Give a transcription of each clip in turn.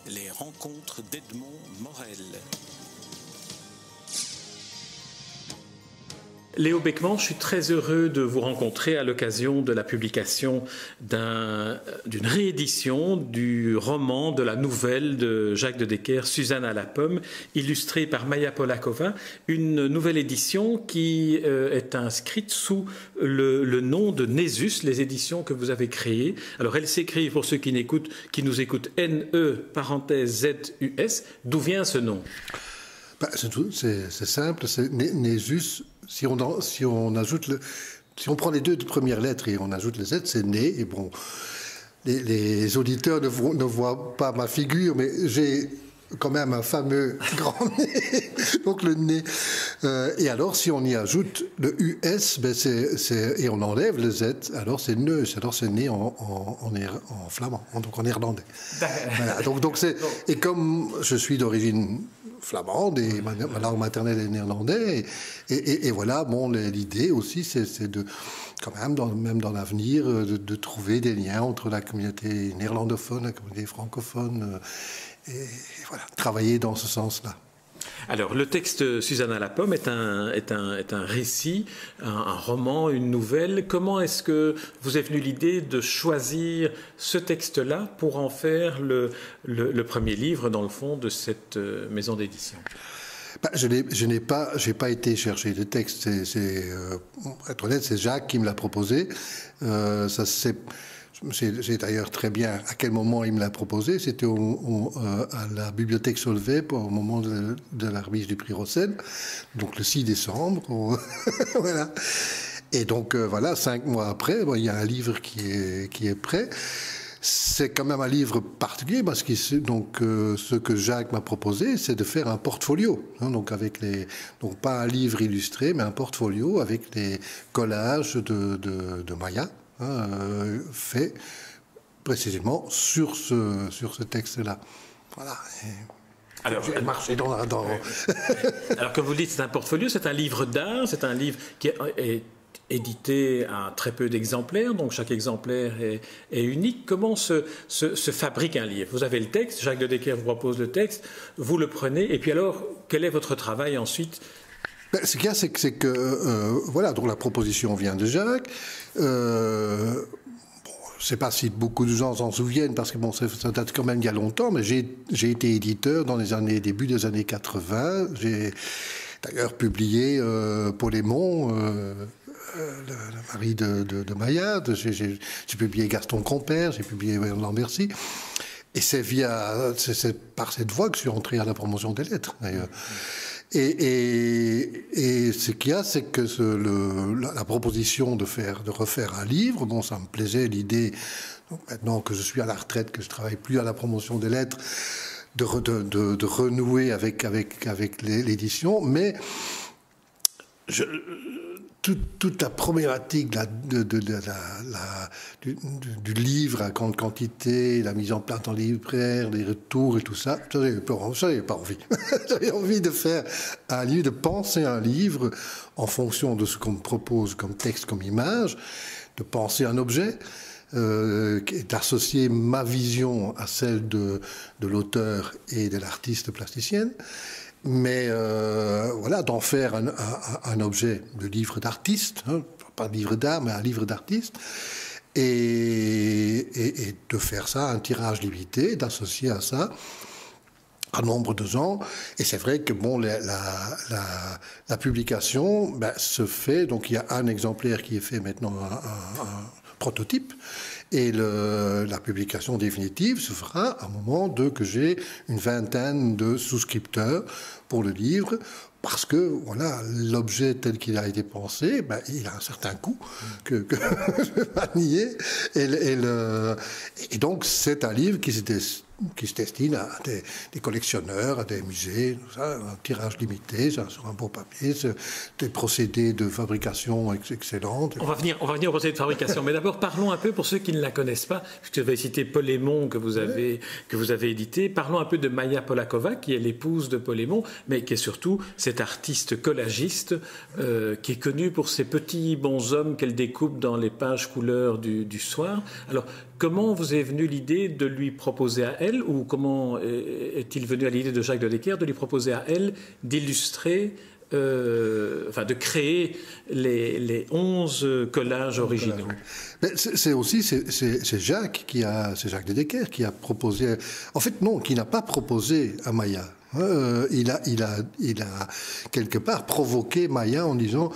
Les rencontres d'Edmond Morel. Léo Beckman, je suis très heureux de vous rencontrer à l'occasion de la publication d'une réédition du roman, de la nouvelle de Jacques de Decker, Suzanne à la pomme, illustrée par Maja Polakova, une nouvelle édition qui est inscrite sous le nom de Nésus, les éditions que vous avez créées. Alors elle s'écrit, pour ceux qui nous écoutent, N-E, parenthèse Z-U-S. D'où vient ce nom? C'est simple, c'est Nésus. Si on prend les deux premières lettres et on ajoute le Z, c'est né. Et bon, les auditeurs ne voient pas ma figure, mais j'ai quand même un fameux grand nez, donc le nez. Et alors, si on y ajoute le US, et on enlève le Z, alors c'est neus, alors c'est né en flamand, donc en néerlandais. Voilà, et comme je suis d'origine flamande et ma langue maternelle est néerlandais, et voilà, bon, l'idée aussi, c'est de, quand même, même dans l'avenir, de trouver des liens entre la communauté néerlandophone, la communauté francophone, et voilà, travailler dans ce sens-là. Alors, le texte Suzanne à la pomme est un récit, un roman, une nouvelle. Comment est-ce que vous est venue l'idée de choisir ce texte-là pour en faire le premier livre, dans le fond, de cette maison d'édition? J'ai pas été chercher le texte. Pour être honnête, c'est Jacques qui me l'a proposé. J'ai d'ailleurs très bien à quel moment il me l'a proposé. C'était à la bibliothèque Solvay au moment de la remise du prix Rossel, donc le 6 décembre. Voilà. Et donc voilà, 5 mois après, il y a un livre qui est prêt. C'est quand même un livre particulier parce que ce que Jacques m'a proposé, c'est de faire un portfolio. Donc pas un livre illustré, mais un portfolio avec les collages de Maja. Fait précisément sur ce texte-là. Voilà. Alors, j'ai marché dans Alors, comme vous le dites, c'est un portfolio, c'est un livre d'art, c'est un livre qui est édité à très peu d'exemplaires, donc chaque exemplaire est unique. Comment se fabrique un livre? Vous avez le texte, Jacques de Decker vous propose le texte, vous le prenez, et puis alors, quel est votre travail ensuite? Ce qu'il y a, c'est que voilà, donc la proposition vient de Jacques. Je ne sais pas si beaucoup de gens s'en souviennent, parce que bon, ça date quand même il y a longtemps, mais j'ai été éditeur dans début des années 80. J'ai d'ailleurs publié Polémon, le mari de Maja. J'ai publié Gaston Compère, j'ai publié Lambercy. Et c'est par cette voie que je suis entré à la promotion des lettres, d'ailleurs. Et ce qu'il y a, c'est que la proposition de refaire un livre, bon, ça me plaisait l'idée, maintenant que je suis à la retraite, que je travaille plus à la promotion des lettres, de renouer avec l'édition, mais toute la problématique du livre à grande quantité, la mise en place en libraire, les retours et tout ça, j'avais pas envie. J'avais envie de faire un livre, de penser un livre en fonction de ce qu'on me propose comme texte, comme image, de penser un objet, d'associer ma vision à celle de l'auteur et de l'artiste plasticienne. Mais voilà, d'en faire un objet de livre d'artiste, pas de livre d'art, mais un livre d'artiste, et de faire ça un tirage limité, d'associer à ça un nombre de gens. Et c'est vrai que bon, la publication se fait, donc il y a un exemplaire qui est fait maintenant, un prototype, et la publication définitive se fera à un moment que j'ai une vingtaine de souscripteurs pour le livre, parce que voilà, l'objet tel qu'il a été pensé, il a un certain coût que je ne vais pas nier, et donc c'est un livre qui se destine à des collectionneurs, à des musées, tout ça, un tirage limité, sur un beau papier, des procédés de fabrication excellents. On va venir au procédé de fabrication, mais d'abord parlons un peu, pour ceux qui ne la connaissent pas, puisque vous avez cité Polémon que vous avez édité, parlons un peu de Maja Polakova, qui est l'épouse de Polémon, mais qui est surtout cette artiste collagiste qui est connue pour ces petits bonshommes qu'elle découpe dans les pages couleurs du soir. Alors, comment vous est venue l'idée de lui proposer à elle elle, ou comment est-il venu à l'idée de Jacques de Decker de lui proposer à elle d'illustrer, de créer les 11 collages originaux? Mais c'est Jacques de Decker qui a proposé. En fait, non, qui n'a pas proposé à Maya. Il a quelque part provoqué Maya en disant,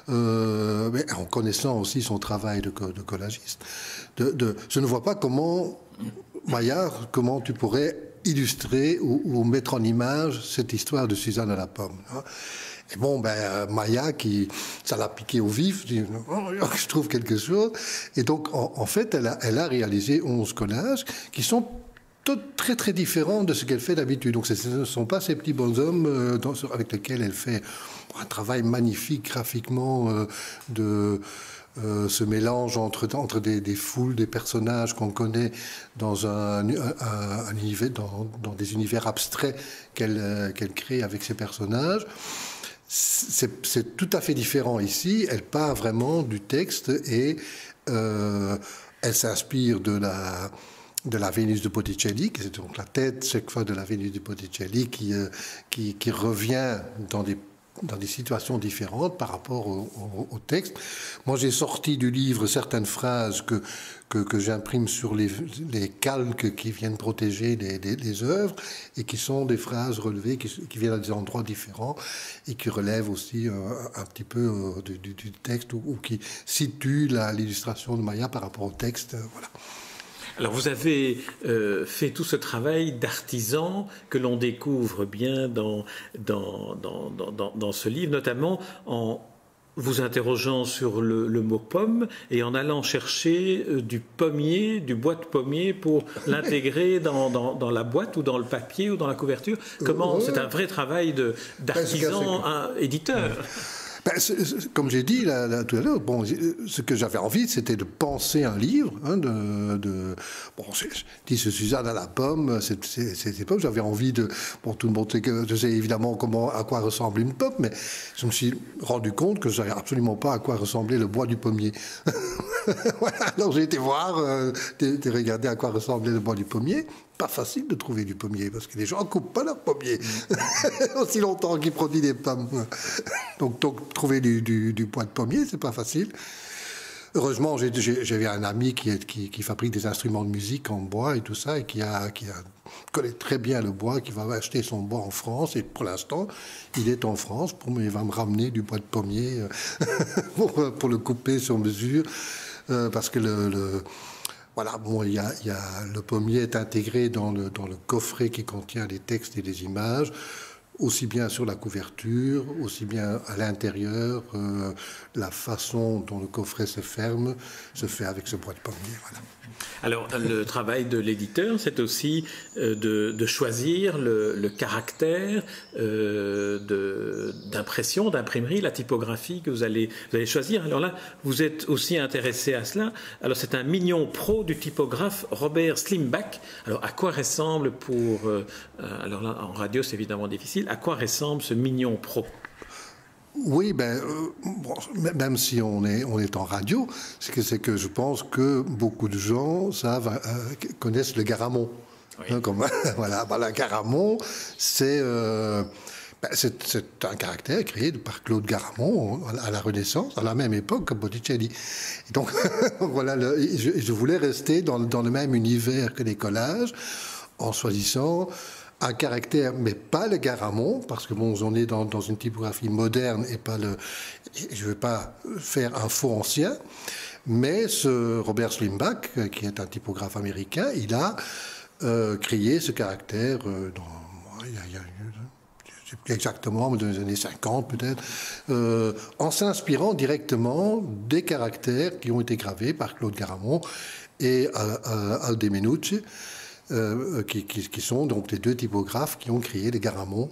mais en connaissant aussi son travail de collagiste, je ne vois pas comment Maya, comment tu pourrais illustrer ou mettre en image cette histoire de Suzanne à la pomme. Et bon, Maya, ça l'a piqué au vif, dit, je trouve quelque chose. Et donc, en fait, elle a réalisé 11 collages qui sont très très différents de ce qu'elle fait d'habitude. Donc, ce ne sont pas ces petits bonshommes avec lesquels elle fait un travail magnifique graphiquement ce mélange entre des foules, des personnages qu'on connaît dans un univers, dans des univers abstraits qu'elle crée avec ses personnages. C'est tout à fait différent ici. Elle part vraiment du texte et elle s'inspire de la Vénus de Botticelli, qui est donc la tête chaque fois de la Vénus de Botticelli qui revient dans des situations différentes par rapport au texte. Moi, j'ai sorti du livre certaines phrases que j'imprime sur les calques qui viennent protéger les œuvres et qui sont des phrases relevées qui viennent à des endroits différents et qui relèvent aussi un petit peu du texte ou qui situent l'illustration de Maya par rapport au texte. Voilà. Alors vous avez fait tout ce travail d'artisan que l'on découvre bien dans ce livre, notamment en vous interrogeant sur le mot pomme et en allant chercher du bois de pommier pour l'intégrer dans la boîte ou dans le papier ou dans la couverture. Comment c'est un vrai travail d'artisan éditeur. Comme j'ai dit là, tout à l'heure, ce que j'avais envie, c'était de penser un livre. Je dis ce Suzanne à la pomme, c'est pas. J'avais envie de. Tout le monde sait que je sais évidemment à quoi ressemble une pomme, mais je me suis rendu compte que je savais absolument pas à quoi ressemblait le bois du pommier. Voilà, alors j'ai été voir, regarder à quoi ressemblait le bois du pommier. Pas facile de trouver du pommier parce que les gens ne coupent pas leur pommier aussi longtemps qu'ils produisent des pommes. Donc trouver du bois de pommier, c'est pas facile. Heureusement, j'avais un ami qui fabrique des instruments de musique en bois et tout ça et qui connaît très bien le bois, qui va acheter son bois en France et pour l'instant, il est en France. Il va me ramener du bois de pommier pour le couper sur mesure parce que voilà, le pommier est intégré dans le coffret qui contient des textes et des images, aussi bien sur la couverture, aussi bien à l'intérieur. La façon dont le coffret se ferme se fait avec ce bois de pommier. Voilà. Alors, le travail de l'éditeur, c'est aussi de choisir le caractère d'impression, d'imprimerie, la typographie que vous allez choisir. Alors là, vous êtes aussi intéressé à cela. Alors, c'est un mignon pro du typographe Robert Slimbach. Alors, à quoi ressemble alors là, en radio, c'est évidemment difficile. À quoi ressemble ce mignon pro ? Oui, même si on est en radio, c'est que je pense que beaucoup de gens connaissent le Garamond. Oui. Voilà, le Garamond, c'est un caractère créé par Claude Garamond à la Renaissance, à la même époque que Botticelli. Et donc, voilà, je voulais rester dans le même univers que les collages, en choisissant un caractère, mais pas le Garamond, parce que on est dans une typographie moderne et je ne vais pas faire un faux ancien, mais ce Robert Slimbach, qui est un typographe américain, il a créé ce caractère exactement dans les années 50 peut-être, en s'inspirant directement des caractères qui ont été gravés par Claude Garamond et Alde Menucci. Qui sont donc les deux typographes qui ont créé les Garamond.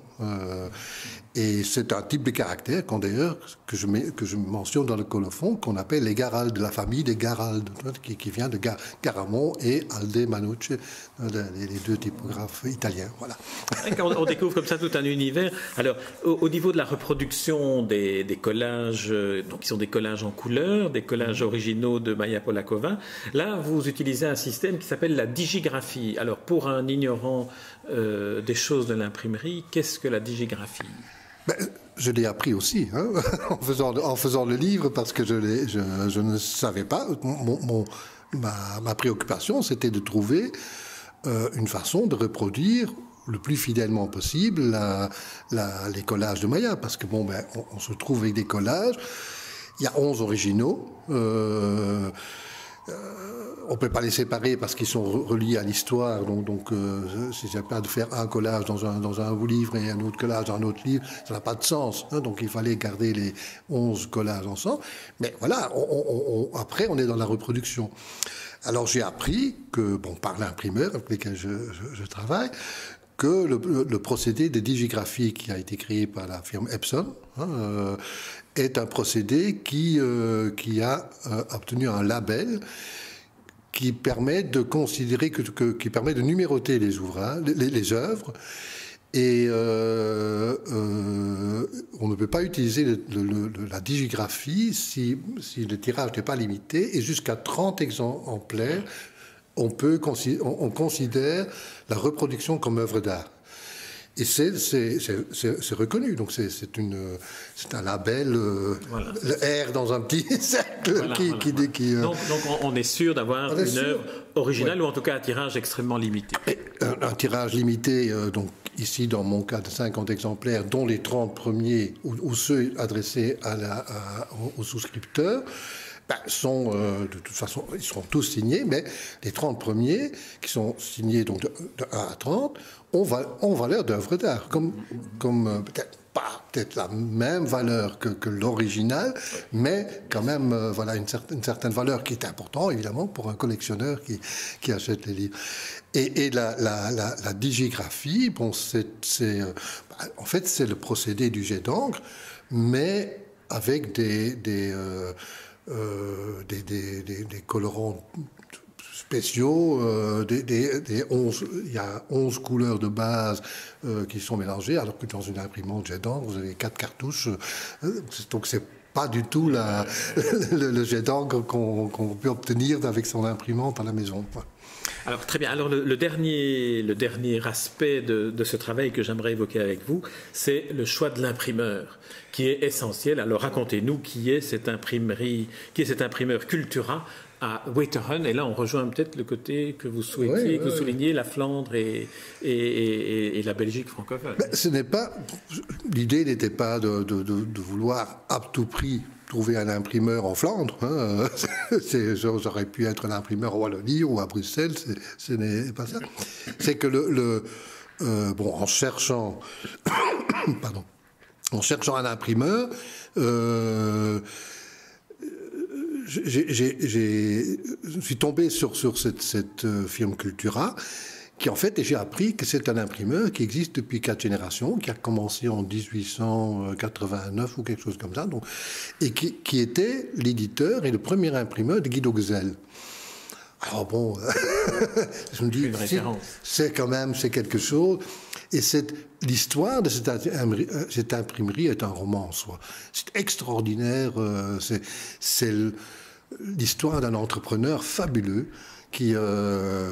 Et c'est un type de caractère d'ailleurs que je mentionne dans le colophon, qu'on appelle les Garaldes, la famille des Garaldes, qui vient de Garamond et Alde Menucci, les deux typographes italiens. Voilà. On découvre comme ça tout un univers. Alors, au niveau de la reproduction des collages, donc qui sont des collages en couleur, des collages originaux de Maya Polakova, là, vous utilisez un système qui s'appelle la digigraphie. Alors, pour un ignorant des choses de l'imprimerie, qu'est-ce que la digigraphie? Je l'ai appris aussi, hein, en faisant le livre, parce que je ne savais pas. Ma préoccupation, c'était de trouver une façon de reproduire le plus fidèlement possible les collages de Maya, parce que on se trouve avec des collages. Il y a 11 originaux. On ne peut pas les séparer parce qu'ils sont reliés à l'histoire. Donc si c'est pas de faire un collage dans un livre et un autre collage dans un autre livre, ça n'a pas de sens. Hein, donc il fallait garder les 11 collages ensemble. Mais voilà, après, on est dans la reproduction. Alors j'ai appris que, par l'imprimeur avec lequel je travaille, que le procédé de digigraphie qui a été créé par la firme Epson est un procédé qui a obtenu un label qui permet de considérer qui permet de numéroter les ouvrages, les œuvres, et on ne peut pas utiliser la digigraphie si le tirage n'est pas limité, et jusqu'à 30 exemplaires, on considère la reproduction comme œuvre d'art. Et c'est reconnu, donc c'est un label, voilà. Le R dans un petit cercle, voilà, qui donc on est sûr d'avoir une œuvre originale, ouais. Ou en tout cas un tirage extrêmement limité. Un tirage limité, donc ici dans mon cas de 50 exemplaires, dont les 30 premiers ou ceux adressés aux souscripteurs, sont de toute façon, ils seront tous signés, mais les 30 premiers, qui sont signés donc de 1 à 30, ont valeur d'œuvre d'art, comme peut-être la même valeur que l'original, mais quand même voilà une certaine valeur qui est importante, évidemment, pour un collectionneur qui achète les livres. Et la digigraphie, en fait, c'est le procédé du jet d'encre, mais avec des colorants spéciaux, il y a 11 couleurs de base qui sont mélangées, alors que dans une imprimante jet d'encre, vous avez 4 cartouches, donc c'est pas du tout le jet d'encre qu'on peut obtenir avec son imprimante à la maison. Alors très bien. Alors le dernier aspect de ce travail que j'aimerais évoquer avec vous, c'est le choix de l'imprimeur, qui est essentiel. Alors racontez-nous qui est cet imprimeur Cultura à Weterhun. Et là, on rejoint peut-être le côté que vous souhaitiez, que vous soulignez, la Flandre et la Belgique francophone. L'idée n'était pas de vouloir à tout prix trouver un imprimeur en Flandre. Hein. J'aurais pu être un imprimeur en Wallonie ou à Bruxelles, ce n'est pas ça. C'est que en cherchant un imprimeur, je suis tombé sur cette firme Cultura, qui en fait, et j'ai appris que c'est un imprimeur qui existe depuis 4 générations, qui a commencé en 1889 ou quelque chose comme ça, donc, et qui était l'éditeur et le premier imprimeur de Guido Gezelle. Alors bon, je me dis, c'est quelque chose. Et l'histoire de cette imprimerie est un roman en soi. C'est extraordinaire. C'est l'histoire d'un entrepreneur fabuleux qui va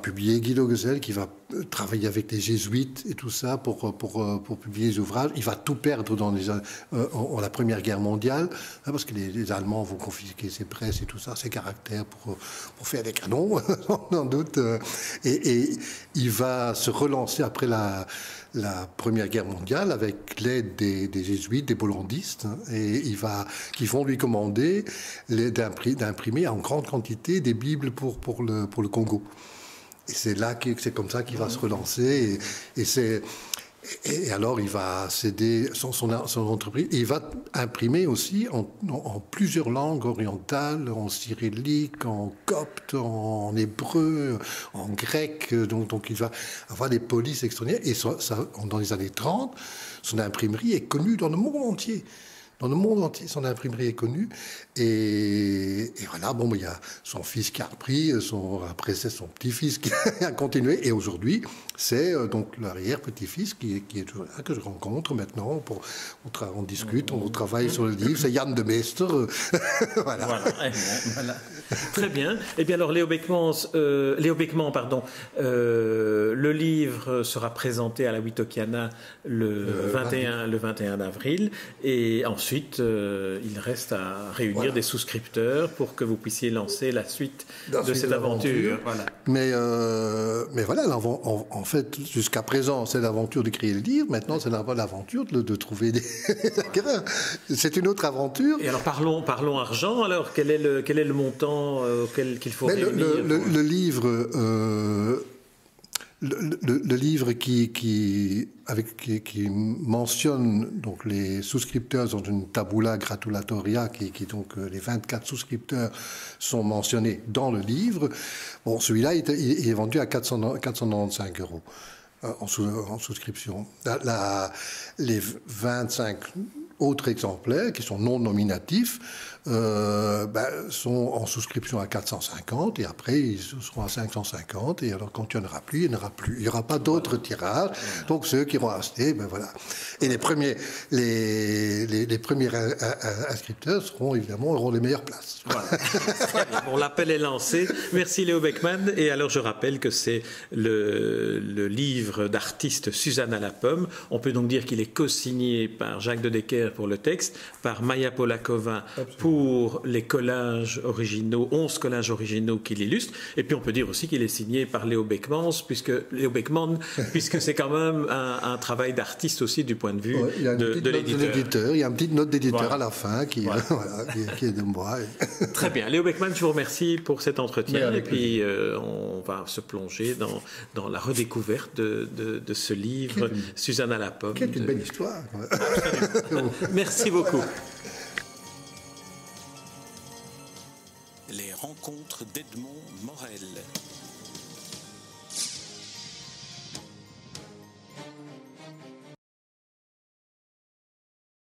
publier Guido Gezelle, qui va travailler avec les jésuites et tout ça pour publier les ouvrages. Il va tout perdre dans la Première Guerre mondiale, hein, parce que les Allemands vont confisquer ses presses et tout ça, ses caractères pour faire des canons, sans doute. Et il va se relancer après la Première Guerre mondiale avec l'aide des jésuites, des bollandistes, hein, et qui vont lui commander d'imprimer en grande quantité des Bibles pour le Congo. Et c'est comme ça qu'il va se relancer. Et alors, il va céder son entreprise. Et il va imprimer aussi en plusieurs langues orientales, en cyrillique, en copte, en hébreu, en grec. Donc il va avoir des polices extraordinaires. Et dans les années 30, son imprimerie est connue dans le monde entier. Dans le monde entier, son imprimerie est connue. Et voilà. là, bon, il y a son fils qui a repris, après c'est son petit-fils qui a continué, et aujourd'hui, c'est donc l'arrière-petit-fils qui est toujours là, que je rencontre maintenant. On discute, on travaille sur le livre. C'est Jan de Meester. Voilà. Voilà. Très bien. Eh bien alors, Léo Beckman, le livre sera présenté à la Witokiana le 21 avril. Et ensuite, il reste à réunir des souscripteurs pour que vous puissiez lancer la suite de cette aventure. Voilà. Mais voilà, en fait, jusqu'à présent, c'est l'aventure de créer le livre. Maintenant, c'est l'aventure de trouver des acquéreurs. C'est une autre aventure. Et alors, parlons argent. Alors, quel est le montant qu'il faut réunir le livre qui mentionne donc les souscripteurs dans une tabula gratulatoria, donc les 24 souscripteurs sont mentionnés dans le livre. Bon, celui-là il est vendu à 495 € en souscription. Les 25 autres exemplaires qui sont non nominatifs sont en souscription à 450 et après ils seront à 550 et alors quand il n'y en aura plus, il n'y en aura plus. Il n'y aura pas d'autres tirages. Donc ceux qui auront acheté, voilà. Et les premiers inscripteurs auront les meilleures places. Voilà. Bon, l'appel est lancé. Merci Léo Beckman. Et alors je rappelle que c'est le livre d'artiste Suzanne à la pomme. On peut donc dire qu'il est co-signé par Jacques de Decker pour le texte, par Maya Polakova pour les collages originaux, 11 collages originaux qui l'illustrent. Et puis on peut dire aussi qu'il est signé par Léo Beckman, puisque c'est quand même un travail d'artiste aussi du point de vue de l'éditeur. Il y a une petite note d'éditeur à la fin qui est de moi. Très bien. Léo Beckman, je vous remercie pour cet entretien. Et puis on va se plonger dans la redécouverte de ce livre, Suzanne à la pomme. Quelle une belle histoire. Merci beaucoup. Les rencontres d'Edmond Morel.